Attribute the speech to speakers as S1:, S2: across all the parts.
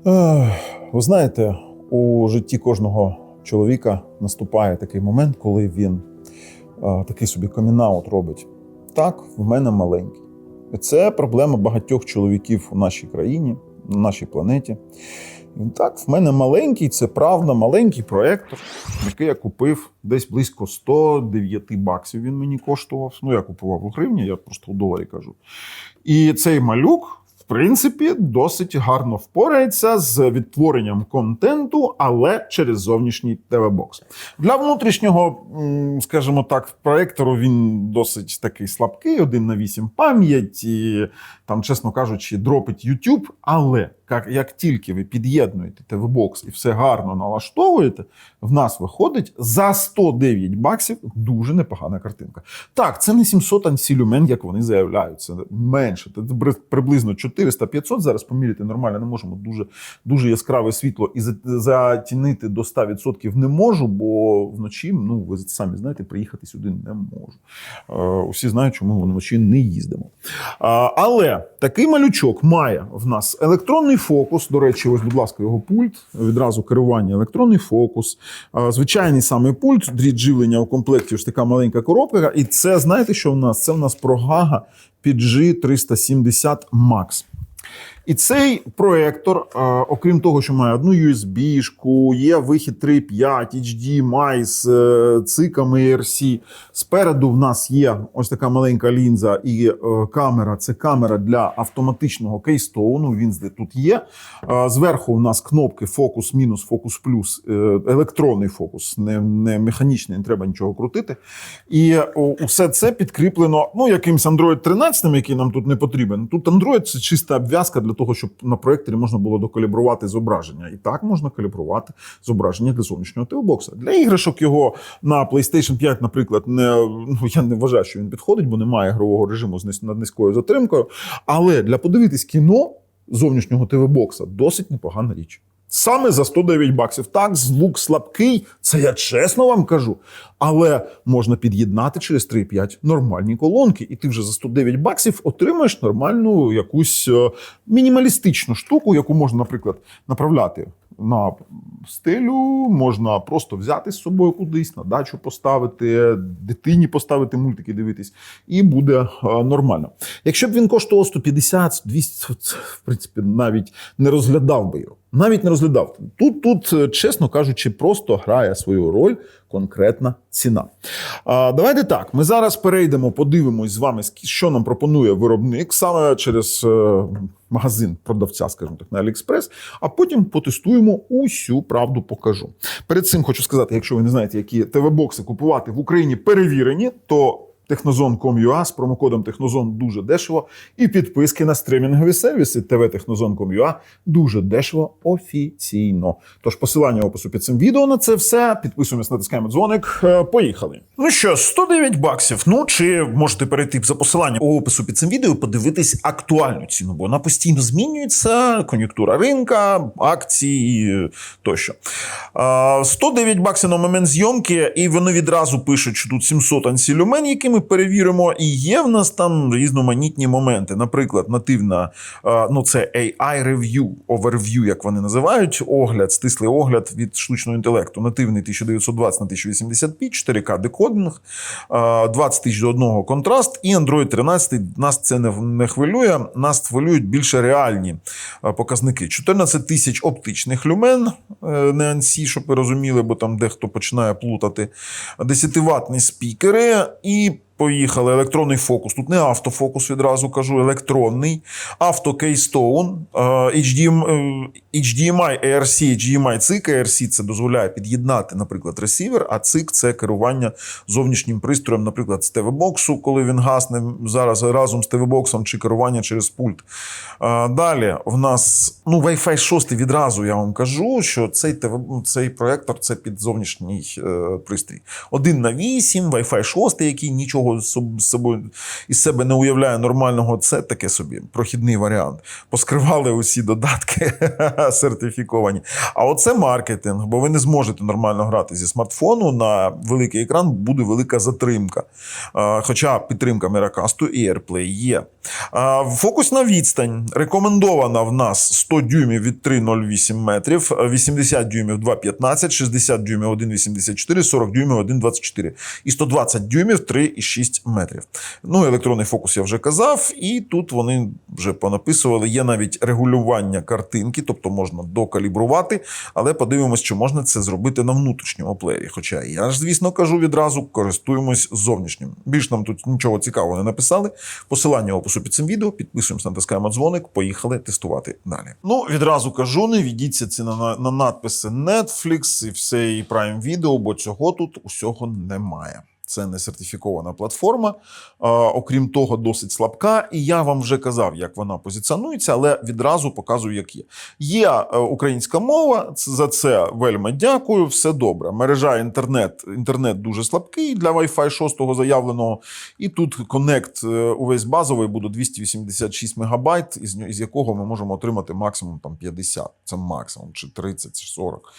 S1: Ви знаєте, у житті кожного чоловіка наступає такий момент, коли він такий собі камін-аут робить. Так, в мене маленький. І це проблема багатьох чоловіків у нашій країні, на нашій планеті. І так, в мене маленький, це правда, маленький проєктор, який я купив десь близько 109 баксів він мені коштував. Ну, я купував у гривні, я просто у доларі кажу. І цей малюк, в принципі, досить гарно впорається з відтворенням контенту, але через зовнішній ТВ-бокс. Для внутрішнього, скажімо так, проєктору він досить такий слабкий, 1/8 пам'ять, і там, чесно кажучи, дропить YouTube, але як тільки ви під'єднуєте ТВ-бокс і все гарно налаштовуєте, в нас виходить за 109 баксів дуже непогана картинка. Так, це не 700 ансі-люмен, як вони заявляють, це менше, це приблизно 400-500, зараз поміряти нормально не можемо, дуже яскраве світло, і затінити до 100% не можу, бо вночі, ви самі знаєте, приїхати сюди не можу. Усі знають, чому ми вночі не їздимо. Але такий малючок має в нас електронний фокус, до речі, ось, будь ласка, його пульт, відразу керування, електронний фокус, звичайний самий пульт, дріт живлення у комплекті, ось така маленька коробка, і це, знаєте, що в нас? Це в нас ProGaga PG370 Max. І цей проєктор, окрім того, що має одну USB-шку, є вихід 3.5, HDMI з циками ERC. Спереду в нас є ось така маленька лінза і камера. Це камера для автоматичного кейстоуну, він тут є. Зверху в нас кнопки фокус мінус, фокус плюс, електронний фокус, не механічний, не треба нічого крутити. І усе це підкріплено якимсь Android 13, який нам тут не потрібен. Тут Android – це чиста обв'язка для того, щоб на проєкторі можна було докалібрувати зображення. І так можна калібрувати зображення для зовнішнього ТВ-бокса. Для іграшок його на PlayStation 5, наприклад, я не вважаю, що він підходить, бо немає ігрового режиму з низькою затримкою. Але для подивитись кіно зовнішнього ТВ-бокса досить непогана річ. Саме за 109 баксів. Так, звук слабкий, це я чесно вам кажу. Але можна під'єднати через 3.5 нормальні колонки. І ти вже за 109 баксів отримаєш нормальну якусь мінімалістичну штуку, яку можна, наприклад, направляти на стелю, можна просто взяти з собою кудись, на дачу поставити, дитині поставити мультики дивитись, і буде нормально. Якщо б він коштував 150, 200, в принципі, навіть не розглядав би його. Навіть не розглядав. Тут, чесно кажучи, просто грає свою роль конкретна ціна. Давайте так, ми зараз перейдемо, подивимось з вами, що нам пропонує виробник саме через магазин продавця, скажімо так, на AliExpress, а потім потестуємо, усю правду покажу. Перед цим хочу сказати, якщо ви не знаєте, які ТВ-бокси купувати в Україні перевірені, то Technozone.com.ua з промокодом Technozone дуже дешево. І підписки на стримінгові сервіси tvtechnozone.com.ua дуже дешево офіційно. Тож посилання в опису під цим відео на це все. Підписуємось, натискаємо дзвоник. Поїхали. Ну що, 109 баксів. Чи можете перейти за посиланням у опису під цим відео і подивитись актуальну ціну, бо вона постійно змінюється, кон'юнктура ринка, акції тощо. 109 баксів на момент зйомки, і вони відразу пишуть, що тут 700 ансі-люмен, які ми перевіримо, і є в нас там різноманітні моменти. Наприклад, нативна, це AI Review, Overview, як вони називають, огляд, стислий огляд від штучного інтелекту. Нативний 1920 на 1080p, 4К декодинг, 20 тисяч до 1 контраст, і Android 13. Нас це не хвилює, нас хвилюють більше реальні показники. 14 тисяч оптичних люмен, не ансі, щоб ви розуміли, бо там дехто починає плутати. 10-ваттні спікери і поїхали. Електронний фокус. Тут не автофокус, відразу кажу, електронний. Автокейстоун, HDMI, ERC, HDMI, цик. ERC це дозволяє під'єднати, наприклад, ресивер, а цик це керування зовнішнім пристроєм, наприклад, з ТВ-боксу, коли він гасне зараз разом з ТВ-боксом, чи керування через пульт. Далі в нас Wi-Fi 6 відразу я вам кажу, що цей проєктор це під зовнішній пристрій. 1/8, Wi-Fi 6, який нічого нічого із себе не уявляє нормального, це таке собі прохідний варіант. Поскривали усі додатки сертифіковані. А оце маркетинг, бо ви не зможете нормально грати зі смартфону, на великий екран буде велика затримка. Хоча підтримка Miracast і AirPlay є. Фокусна відстань рекомендована в нас 100 дюймів від 3,08 метрів, 80 дюймів 2,15, 60 дюймів 1,84, 40 дюймів 1,24 і 120 дюймів 3,6 метрів. Ну, електронний фокус я вже казав, і тут вони вже понаписували, є навіть регулювання картинки, тобто можна докалібрувати, але подивимось, чи можна це зробити на внутрішньому плеєрі. Хоча я ж, звісно, кажу відразу, користуємось зовнішнім. Більш нам тут нічого цікавого не написали. Посилання в опису під цим відео, підписуємося, натискаємо дзвоник, поїхали тестувати далі. Ну, відразу кажу, не ведіться ці на надписи Netflix і все, і Prime Video, бо цього тут усього немає. Це не сертифікована платформа, окрім того, досить слабка. І я вам вже казав, як вона позиціонується, але відразу показую, як є. Є українська мова, за це вельми дякую, все добре. Мережа інтернет дуже слабкий для Wi-Fi 6 заявленого. І тут коннект увесь базовий буде 286 мегабайт, із якого ми можемо отримати максимум там 50, це максимум, чи 30, чи 40.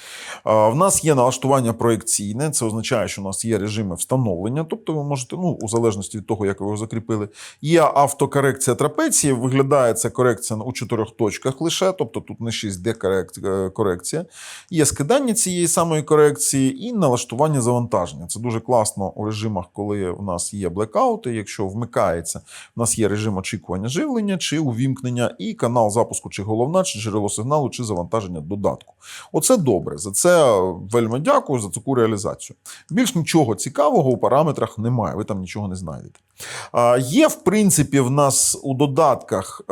S1: В нас є налаштування проекційне, це означає, що у нас є режими встановлення. Тобто ви можете, у залежності від того, як ви його закріпили. Є автокорекція трапеції, виглядає це корекція у 4 точках лише, тобто тут не 6D корекція. Є скидання цієї самої корекції і налаштування завантаження. Це дуже класно у режимах, коли у нас є блекаути, якщо вмикається, у нас є режим очікування живлення чи увімкнення, і канал запуску чи головна, чи джерело сигналу, чи завантаження додатку. Оце добре, за це вельми дякую, за таку реалізацію. Більш нічого цікавого у параметрах немає, ви там нічого не знайдете. Є, в принципі, в нас у додатках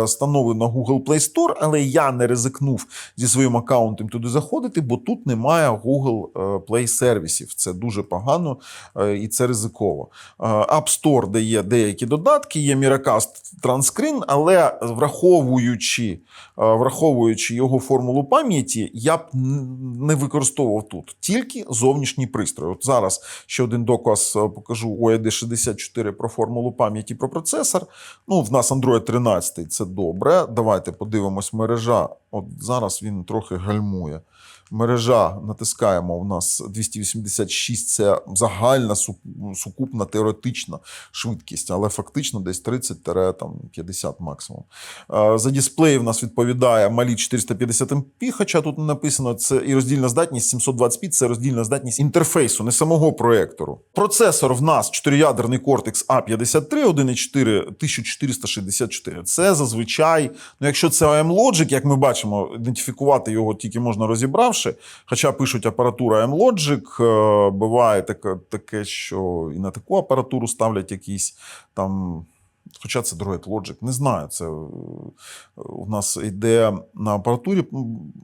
S1: встановлено Google Play Store, але я не ризикнув зі своїм аккаунтом туди заходити, бо тут немає Google Play сервісів. Це дуже погано і це ризиково. App Store, де є деякі додатки, є Miracast Transcreen, але враховуючи його формулу пам'яті, я б не використовував тут. Тільки зовнішній пристрій. От зараз ще один доказ покажу OED 64 про формулу пам'яті, про процесор. В нас Android 13, це добре. Давайте подивимось мережа. От зараз він трохи гальмує. Мережа, натискаємо, у нас 286, це загальна сукупна теоретична швидкість, але фактично десь 30-50 максимум. За дисплеї в нас відповідає малі 450p, хоча тут не написано, це і роздільна здатність 720p, це роздільна здатність інтерфейсу, не самого проектору. Процесор в нас 4-ядерний Cortex A53, 1,4, 1464. Це зазвичай, якщо це AM Logic, як ми бачимо, ідентифікувати його тільки можна розібравши. Хоча пишуть апаратура M-Logic, буває таке, що і на таку апаратуру ставлять якісь там, хоча це Droid Logic, не знаю, це у нас йде на апаратурі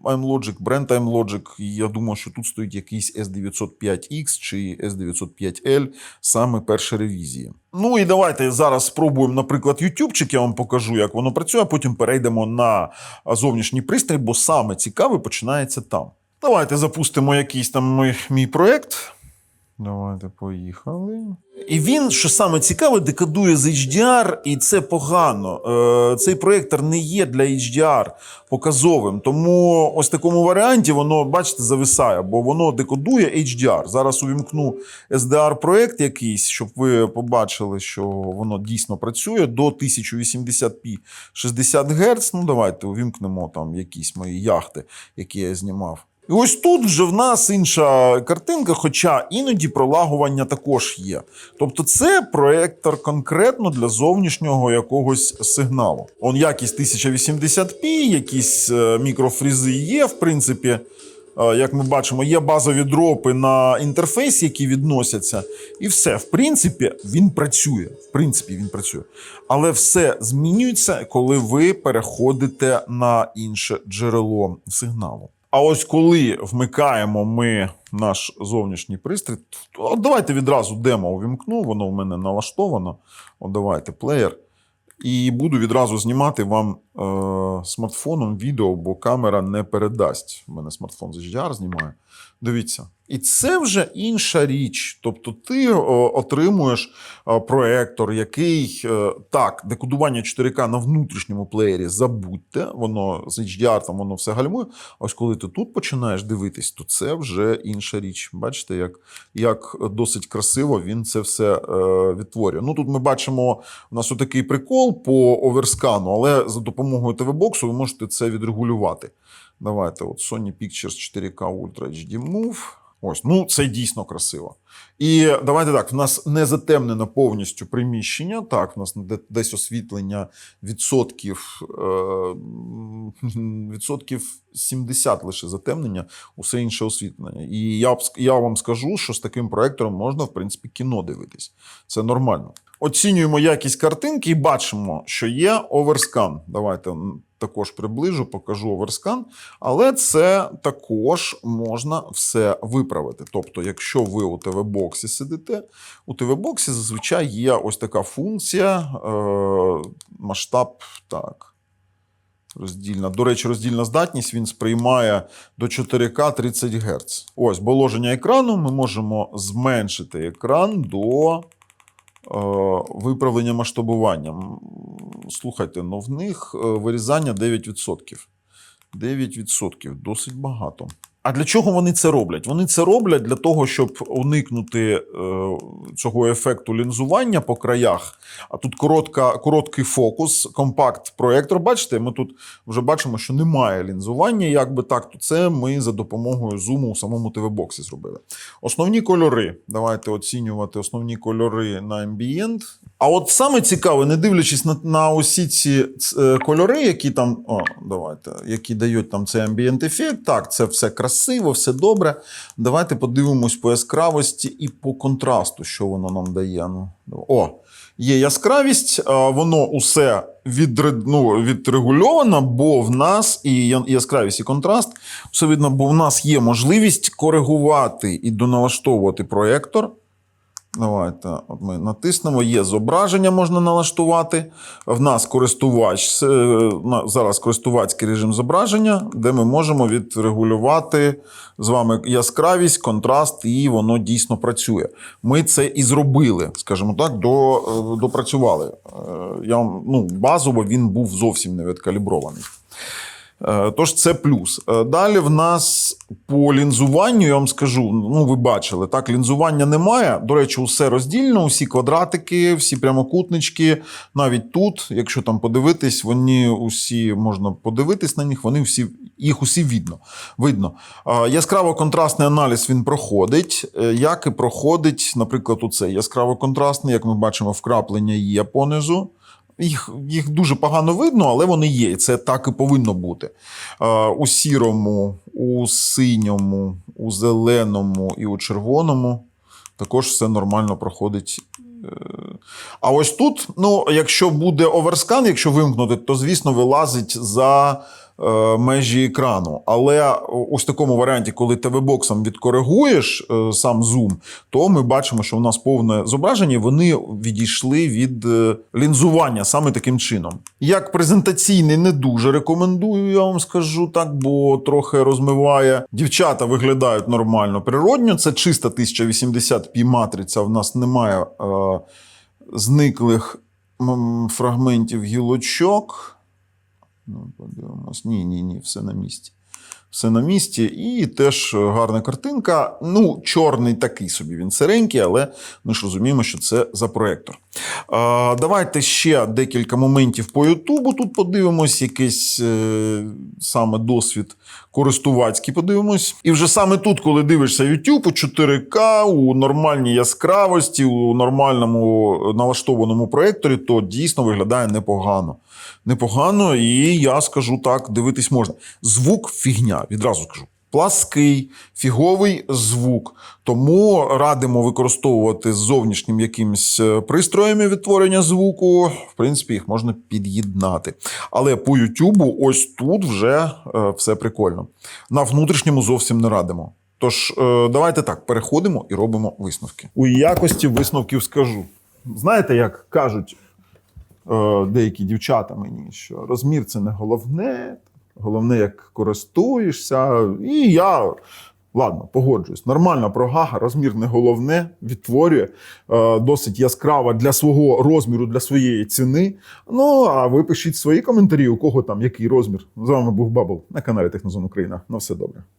S1: M-Logic, бренд M-Logic, і я думаю, що тут стоїть якийсь S905X чи S905L, саме перші ревізії. І давайте зараз спробуємо, наприклад, ютубчик, я вам покажу, як воно працює, а потім перейдемо на зовнішній пристрій, бо саме цікаве починається там. Давайте запустимо якийсь там мій проєкт. Давайте, поїхали. І він, що саме цікаве, декодує з HDR, і це погано. Цей проєктор не є для HDR показовим, тому ось в такому варіанті воно, бачите, зависає, бо воно декодує HDR. Зараз увімкну SDR-проєкт якийсь, щоб ви побачили, що воно дійсно працює до 1080p 60 Гц. Давайте увімкнемо там якісь мої яхти, які я знімав. І ось тут вже в нас інша картинка, хоча іноді пролагування також є. Тобто це проєктор конкретно для зовнішнього якогось сигналу. Якість 1080p, якісь мікрофрізи є, в принципі. Як ми бачимо, є базові дропи на інтерфейс, які відносяться. І все, в принципі, він працює. Але все змінюється, коли ви переходите на інше джерело сигналу. А ось коли вмикаємо ми наш зовнішній пристрій, давайте відразу демо увімкну, воно в мене налаштовано. Давайте плеєр. І буду відразу знімати вам смартфоном відео, бо камера не передасть. У мене смартфон з HDR знімає. Дивіться. І це вже інша річ. Тобто ти отримуєш проектор, який, так, декодування 4К на внутрішньому плеєрі забудьте, воно з HDR, там воно все гальмує. А ось коли ти тут починаєш дивитись, то це вже інша річ. Бачите, як досить красиво він це все відтворює. Ну, тут ми бачимо, у нас отакий прикол по оверскану, але за допомогою TV-боксу ви можете це відрегулювати. Давайте, от Sony Pictures 4K Ultra HD Move. Ось, ну це дійсно красиво. І давайте так, в нас не затемнено повністю приміщення. Так, в нас десь освітлення відсотків 70 лише затемнення, усе інше освітлення. І я вам скажу, що з таким проектором можна, в принципі, кіно дивитись. Це нормально. Оцінюємо якість картинки і бачимо, що є оверскан. Давайте також приближу, покажу оверскан. Але це також можна все виправити. Тобто, якщо ви у TV-боксі сидите, у TV-боксі зазвичай є ось така функція, масштаб, так, роздільна. До речі, роздільна здатність він сприймає до 4К 30 Гц. Ось, положення екрану, ми можемо зменшити екран до виправлення масштабування. Слухайте, ну в них вирізання 9%. 9%, досить багато. А для чого вони це роблять? Вони це роблять для того, щоб уникнути цього ефекту лінзування по краях. А тут короткий фокус, компакт-проєктор. Бачите, ми тут вже бачимо, що немає лінзування. Якби так, то це ми за допомогою зуму у самому TV-боксі зробили. Основні кольори. Давайте оцінювати основні кольори на Ambient. А от саме цікаве, не дивлячись на усі ці кольори, які там, які дають там цей Ambient ефект. Так, це все красиво, все добре. Давайте подивимось по яскравості і по контрасту, що воно нам дає. Є яскравість, воно усе відрегульовано, бо в нас і яскравість, і контраст, все видно, бо в нас є можливість коригувати і доналаштовувати проєктор. Давайте, от ми натиснемо, є зображення, можна налаштувати. В нас зараз користувацький режим зображення, де ми можемо відрегулювати з вами яскравість, контраст, і воно дійсно працює. Ми це і зробили, скажімо так, допрацювали. Базово він був зовсім не відкалібрований. Тож це плюс. Далі в нас по лінзуванню, я вам скажу, ви бачили, так, лінзування немає. До речі, усе роздільно, усі квадратики, всі прямокутнички. Навіть тут, якщо там подивитись, вони усі, можна подивитись на них, їх усі видно. Яскраво-контрастний аналіз він проходить, як і проходить, наприклад, оцей яскраво-контрастний, як ми бачимо, вкраплення є понизу. Їх дуже погано видно, але вони є, і це так і повинно бути. У сірому, у синьому, у зеленому і у червоному також все нормально проходить. А ось тут, якщо буде оверскан, якщо вимкнути, то, звісно, вилазить за межі екрану. Але ось в такому варіанті, коли TV-боксом відкоригуєш сам зум, то ми бачимо, що у нас повне зображення, вони відійшли від лінзування саме таким чином. Як презентаційний не дуже рекомендую, я вам скажу так, бо трохи розмиває. Дівчата виглядають нормально, природньо. Це чиста 1080p матриця, в нас немає зниклих фрагментів гілочок. Подивимось. Ні, все на місці. Все на місці. І теж гарна картинка. Чорний такий собі, він сиренький, але ми ж розуміємо, що це за проєктор. Давайте ще декілька моментів по Ютубу. Тут подивимось, якийсь саме досвід користувацький подивимось. І вже саме тут, коли дивишся YouTube у 4К, у нормальній яскравості, у нормальному налаштованому проєкторі, то дійсно виглядає непогано. Непогано, і я скажу так, дивитись можна. Звук фігня, відразу скажу. Плаский, фіговий звук. Тому радимо використовувати з зовнішнім якимось пристроями відтворення звуку. В принципі, їх можна під'єднати. Але по YouTube ось тут вже все прикольно. На внутрішньому зовсім не радимо. Тож, давайте так, переходимо і робимо висновки. У якості висновків скажу. Знаєте, як кажуть, деякі дівчата мені, що розмір це не головне, головне, як користуєшся. І я, ладно, погоджуюсь. Нормальна прогага, розмір не головне, відтворює, досить яскрава для свого розміру, для своєї ціни. Ну, а ви пишіть свої коментарі, у кого там який розмір. З вами був Бабл на каналі Технозон Україна. На все добре.